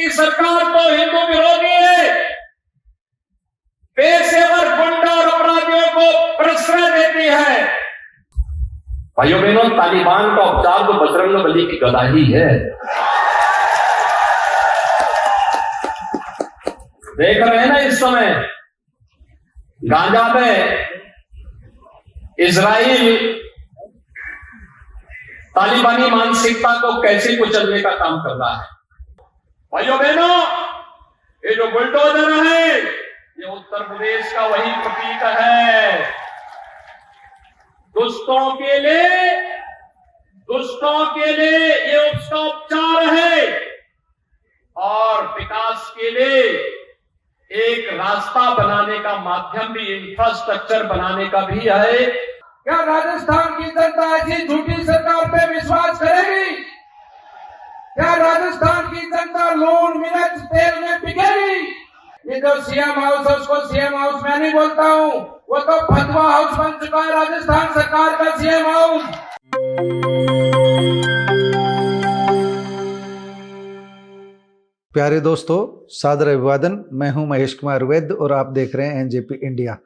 की सरकार तो हिंदू विरोधी है, पेशेवर गुंडा और अपराधियों को प्रश्रय देती है। भाइयों बहनों, तालिबान का उपचार तो बजरंगबली की गदा ही है। देख रहे हैं ना इस समय गाजा में इजराइल तालिबानी मानसिकता को कैसे कुचलने का काम कर रहा है। भाइयों बहनों, ये जो बुलडोजर है ये उत्तर प्रदेश का वही प्रतीक है। दुष्टों के लिए ये उसका उपचार है और विकास के लिए एक रास्ता बनाने का माध्यम भी, इंफ्रास्ट्रक्चर बनाने का भी है। क्या राजस्थान की जनता ऐसी झूठी सरकार पे विश्वास करेगी? क्या राजस्थान की जनता लून मिर्च तेल में बिकेगी? ये जो सीएम हाउस है उसको सीएम हाउस मैं नहीं बोलता हूँ, वो तो फतवा हाउस बन चुका है राजस्थान सरकार का सीएम हाउस। प्यारे दोस्तों, सादर अभिवादन। मैं हूं महेश कुमार वैद्य और आप देख रहे हैं एनजेपी इंडिया।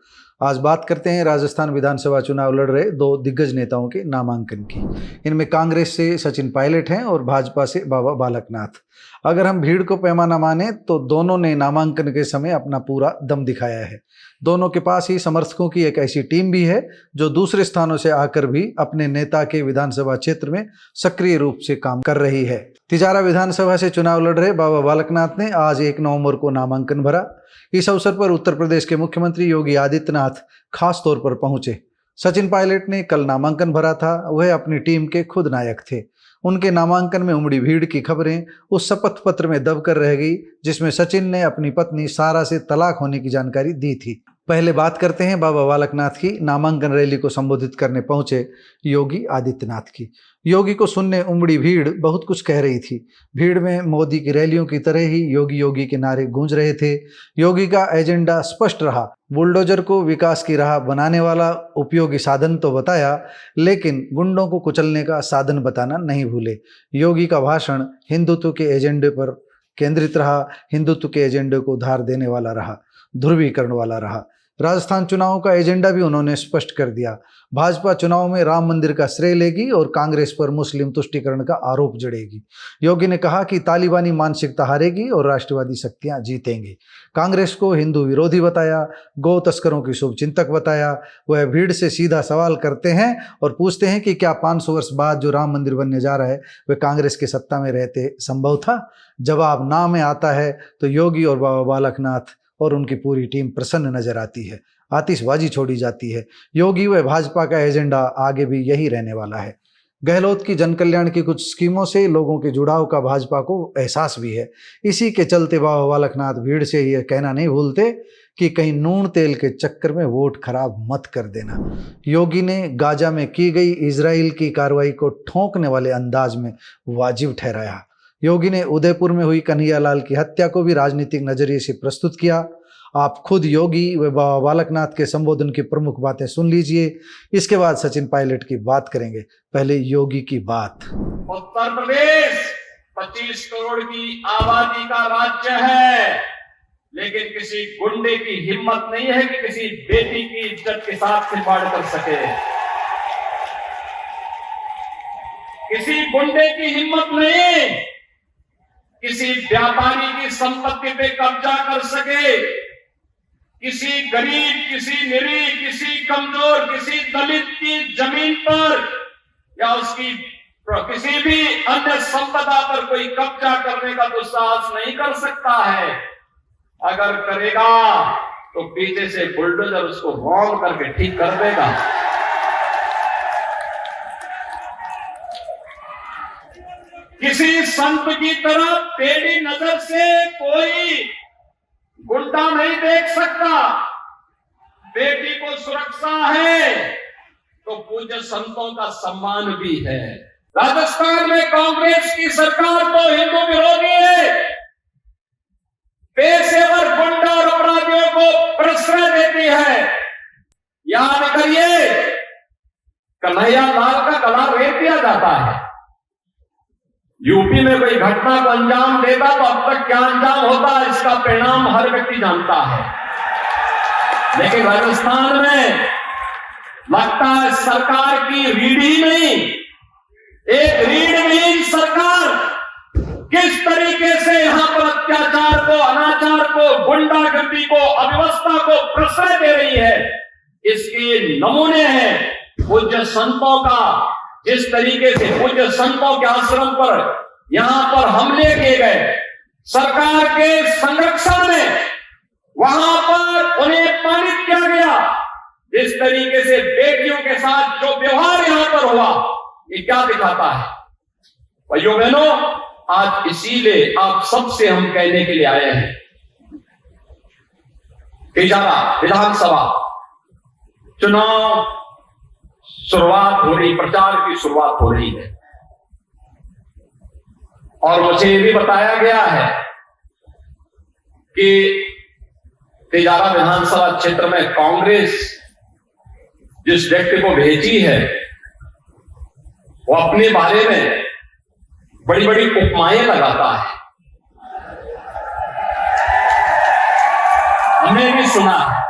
आज बात करते हैं राजस्थान विधानसभा चुनाव लड़ रहे दो दिग्गज नेताओं के नामांकन की। इनमें कांग्रेस से सचिन पायलट हैं और भाजपा से बाबा बालकनाथ। अगर हम भीड़ को पैमाना माने तो दोनों ने नामांकन के समय अपना पूरा दम दिखाया है। दोनों के पास ही समर्थकों की एक ऐसी टीम भी है जो दूसरे स्थानों से आकर भी अपने नेता के विधानसभा क्षेत्र में सक्रिय रूप से काम कर रही है। तिजारा विधानसभा से चुनाव लड़ रहे बाबा बालकनाथ ने आज 1 नवंबर को नामांकन भरा। इस अवसर पर उत्तर प्रदेश के मुख्यमंत्री योगी आदित्यनाथ खास तौर पर पहुंचे। सचिन पायलट ने कल नामांकन भरा था, वह अपनी टीम के खुद नायक थे। उनके नामांकन में उमड़ी भीड़ की खबरें उस शपथ पत्र में दबकर रह गई जिसमें सचिन ने अपनी पत्नी सारा से तलाक होने की जानकारी दी थी। पहले बात करते हैं बाबा बालकनाथ की नामांकन रैली को संबोधित करने पहुंचे योगी आदित्यनाथ की। योगी को सुनने उमड़ी भीड़ बहुत कुछ कह रही थी। भीड़ में मोदी की रैलियों की तरह ही योगी योगी के नारे गूंज रहे थे। योगी का एजेंडा स्पष्ट रहा। बुलडोजर को विकास की राह बनाने वाला उपयोगी साधन तो बताया, लेकिन गुंडों को कुचलने का साधन बताना नहीं भूले। योगी का भाषण हिंदुत्व के एजेंडे पर केंद्रित रहा, हिंदुत्व के एजेंडे को धार देने वाला रहा, ध्रुवीकरण वाला रहा। राजस्थान चुनाव का एजेंडा भी उन्होंने स्पष्ट कर दिया। भाजपा चुनाव में राम मंदिर का श्रेय लेगी और कांग्रेस पर मुस्लिम तुष्टीकरण का आरोप जड़ेगी। योगी ने कहा कि तालिबानी मानसिकता हारेगी और राष्ट्रवादी शक्तियां जीतेंगी। कांग्रेस को हिंदू विरोधी बताया, गौ तस्करों की शुभचिंतक बताया। वह भीड़ से सीधा सवाल करते हैं और पूछते हैं कि क्या 500 वर्ष बाद जो राम मंदिर बनने जा रहा है वह कांग्रेस के सत्ता में रहते संभव था? जवाब ना में आता है तो योगी और बाबा बालकनाथ और उनकी पूरी टीम प्रसन्न नजर आती है। आतिशबाजी छोड़ी जाती है। योगी व भाजपा का एजेंडा आगे भी यही रहने वाला है। गहलोत की जन कल्याण की कुछ स्कीमों से लोगों के जुड़ाव का भाजपा को एहसास भी है। इसी के चलते बाबा बालकनाथ भीड़ से यह कहना नहीं भूलते कि कहीं नून तेल के चक्कर में वोट खराब मत कर देना। योगी ने गाजा में की गई इजराइल की कार्रवाई को ठोंकने वाले अंदाज में वाजिब ठहराया। योगी ने उदयपुर में हुई कन्हैयालाल की हत्या को भी राजनीतिक नजरिए से प्रस्तुत किया। आप खुद योगी व बाबा बालकनाथ के संबोधन की प्रमुख बातें सुन लीजिए। इसके बाद सचिन पायलट की बात करेंगे। पहले योगी की बात। उत्तर प्रदेश 25 करोड़ की आबादी का राज्य है, लेकिन किसी गुंडे की हिम्मत नहीं है कि किसी बेटी की इज्जत के साथ खिलवाड़ कर सके। किसी गुंडे की हिम्मत नहीं किसी व्यापारी की संपत्ति पे कब्जा कर सके। किसी गरीब, किसी निरीह, किसी कमजोर, किसी दलित की जमीन पर या उसकी किसी भी अन्य संपदा पर कोई कब्जा करने का दुस्साहस नहीं कर सकता है। अगर करेगा तो पीछे से बुलडोजर उसको रौंद करके ठीक कर देगा। किसी संत की तरफ टेढ़ी नजर से कोई गुंडा नहीं देख सकता। बेटी को सुरक्षा है तो पूज्य संतों का सम्मान भी है। राजस्थान में कांग्रेस की सरकार तो हिंदू विरोधी है, पेशेवर गुंडा और अपराधियों को प्रश्रय देती है। याद करिए, कन्हैया लाल का गला रेत दिया जाता है। यूपी में कोई घटना को अंजाम देता तो अब तक क्या अंजाम होता इसका परिणाम हर व्यक्ति जानता है। लेकिन राजस्थान में लगता है सरकार की रीढ़ ही नहीं, एक रीढ़विहीन सरकार किस तरीके से यहां पर अत्याचार को, अनाचार को, गुंडागर्दी को, अव्यवस्था को प्रश्रय दे रही है, इसके नमूने हैं पूज्य संतों का। जिस तरीके से पूज्य संतों के आश्रम पर यहां पर हमले किए गए सरकार के संरक्षण में, वहां पर उन्हें पालित किया गया, जिस तरीके से बेटियों के साथ जो व्यवहार यहां पर हुआ, ये क्या दिखाता है? भाइयों बहनों, आज इसीलिए आप सबसे हम कहने के लिए आए हैं, तिजारा विधानसभा चुनाव शुरुआत हो रही, प्रचार की शुरुआत हो रही है, और मुझे ये भी बताया गया है कि तिजारा विधानसभा क्षेत्र में कांग्रेस जिस व्यक्ति को भेजी है वो अपने बारे में बड़ी बड़ी उपमाएं लगाता है। हमने भी सुना है।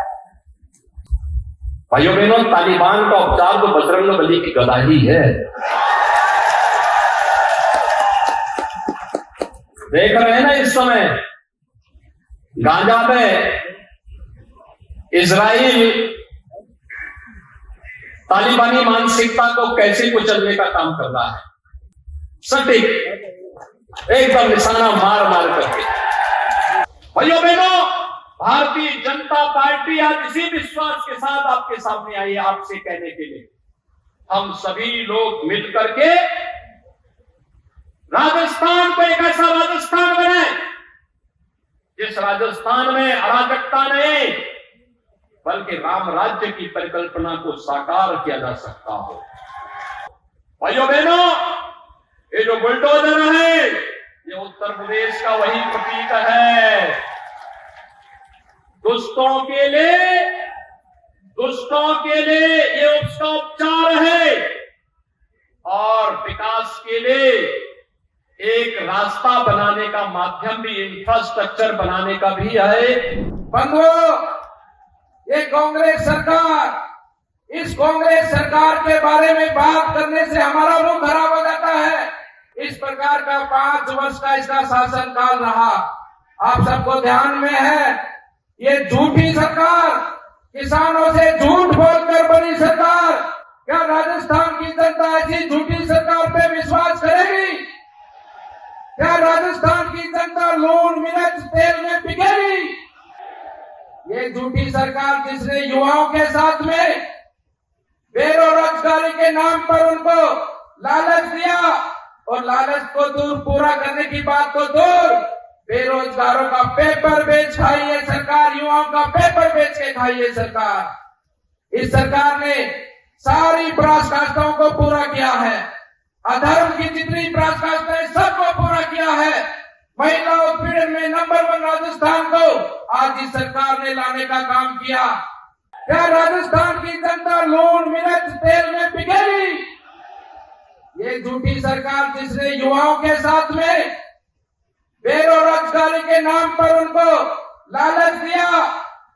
भाइयों बहनों, तालिबान का उपचार तो बजरंगबली की गदा ही है। देख रहे हैं ना इस समय गाजा में इजराइल तालिबानी मानसिकता को कैसे कुचलने का काम कर रहा है, सटीक एकदम निशाना मार मार करके। भाइयों बहनों, भारतीय जनता पार्टी आज इसी विश्वास के साथ आपके सामने आई है, आपसे कहने के लिए हम सभी लोग मिलकर के राजस्थान को एक ऐसा राजस्थान बनाए जिस राजस्थान में अराजकता नहीं बल्कि राम राज्य की परिकल्पना को साकार किया जा सकता हो। भाइयों बहनों, ये जो बुलडोजर है ये उत्तर प्रदेश का वही प्रतीक है। दुष्टों के लिए ये उसका उपचार है और विकास के लिए एक रास्ता बनाने का माध्यम भी, इंफ्रास्ट्रक्चर बनाने का भी है। बंधुओं, ये कांग्रेस सरकार, इस कांग्रेस सरकार के बारे में बात करने से हमारा मुंह खराब हो जाता है। इस प्रकार का 5 वर्ष का इसका शासनकाल रहा, आप सबको ध्यान में है। ये झूठी सरकार, किसानों से झूठ बोलकर बनी सरकार, क्या राजस्थान की जनता ऐसी झूठी सरकार पे विश्वास करेगी? क्या राजस्थान की जनता लूण मिर्च तेल में बिकेगी? ये झूठी सरकार जिसने युवाओं के साथ में बेरोजगारी के नाम पर उनको लालच दिया, और लालच को दूर पूरा करने की बात तो दूर, बेरोजगारों का पेपर बेच खाई है सरकार, युवाओं का पेपर बेच के खाई है सरकार। इस सरकार ने सारी पराकाष्ठाओं को पूरा किया है, अधर्म की जितनी पराकाष्ठाएं सबको पूरा किया है। महिला उत्पीड़न में नंबर 1 राजस्थान को आज इस सरकार ने लाने का काम किया। क्या राजस्थान की जनता लूण मिर्च तेल में बिकेगी? ये झूठी सरकार जिसने युवाओं के साथ में बेरोजगारी के नाम पर उनको लालच दिया,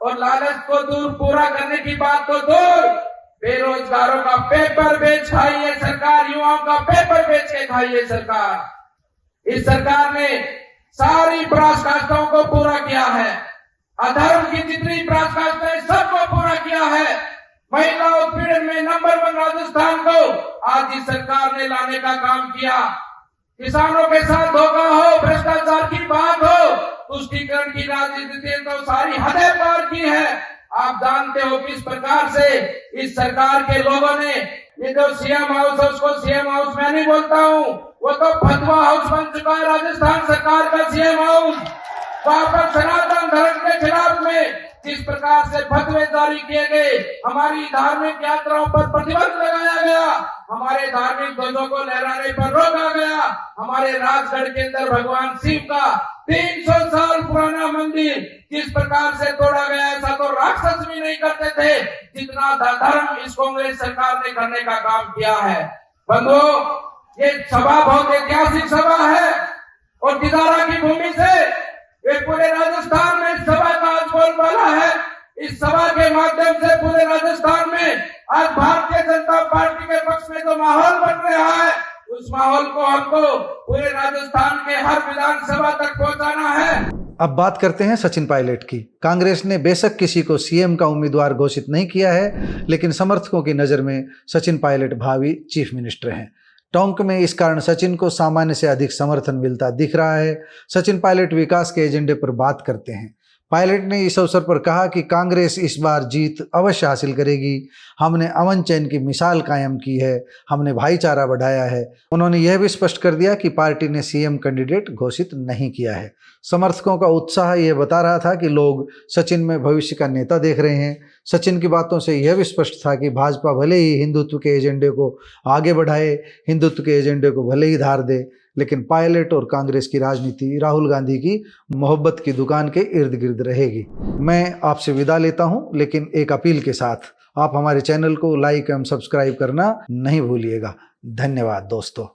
और लालच को दूर पूरा करने की बात तो दूर, बेरोजगारों का पेपर बेच खाई है सरकार, युवाओं का पेपर बेच के खाई है सरकार। इस सरकार ने सारी पराकाष्ठाओं को पूरा किया है, अधर्म की जितनी पराकाष्ठाएं सबको पूरा किया है। महिला उत्पीड़न में नंबर 1 राजस्थान को आज इस सरकार ने लाने का काम किया। किसानों के साथ धोखा हो, भ्रष्टाचार की बात हो, तुष्टीकरण की राजनीति तो सारी हदें पार की है। आप जानते हो किस प्रकार से इस सरकार के लोगों ने ये जो सीएम हाउस है उसको सीएम हाउस मैं नहीं बोलता हूँ, वो तो फतवा हाउस बन चुका है राजस्थान सरकार का सीएम हाउस। वहां पर सनातन धर्म के खिलाफ में जिस प्रकार से फतवे जारी किए गए, हमारी धार्मिक यात्राओं पर प्रतिबंध लगाया गया, हमारे धार्मिक ध्वजों को लहराने पर रोका गया, हमारे राजगढ़ के अंदर भगवान शिव का 300 साल पुराना मंदिर जिस प्रकार से तोड़ा गया, ऐसा तो राक्षस भी नहीं करते थे जितना धर्म इस कांग्रेस सरकार ने करने का काम किया है। बंधुओं, ये सभा बहुत ऐतिहासिक सभा है और दिदारा की भूमि से ये पूरे राजस्थान में इस सभा का आज बोलबाला है। इस सभा के माध्यम से पूरे राजस्थान में आज भारतीय जनता पार्टी के पक्ष में जो माहौल बन रहा है, उस माहौल को हमको पूरे राजस्थान के हर विधानसभा तक पहुंचाना है। अब बात करते हैं सचिन पायलट की। कांग्रेस ने बेशक किसी को सीएम का उम्मीदवार घोषित नहीं किया है, लेकिन समर्थकों की नज़र में सचिन पायलट भावी चीफ मिनिस्टर हैं। टोंक में इस कारण सचिन को सामान्य से अधिक समर्थन मिलता दिख रहा है। सचिन पायलट विकास के एजेंडे पर बात करते हैं। पायलट ने इस अवसर पर कहा कि कांग्रेस इस बार जीत अवश्य हासिल करेगी। हमने अमन चैन की मिसाल कायम की है, हमने भाईचारा बढ़ाया है। उन्होंने यह भी स्पष्ट कर दिया कि पार्टी ने सीएम कैंडिडेट घोषित नहीं किया है। समर्थकों का उत्साह यह बता रहा था कि लोग सचिन में भविष्य का नेता देख रहे हैं। सचिन की बातों से यह भी स्पष्ट था कि भाजपा भले ही हिंदुत्व के एजेंडे को आगे बढ़ाए, हिंदुत्व के एजेंडे को भले ही धार दे, लेकिन पायलट और कांग्रेस की राजनीति राहुल गांधी की मोहब्बत की दुकान के इर्द गिर्द रहेगी। मैं आपसे विदा लेता हूं, लेकिन एक अपील के साथ, आप हमारे चैनल को लाइक एवं सब्सक्राइब करना नहीं भूलिएगा। धन्यवाद दोस्तों।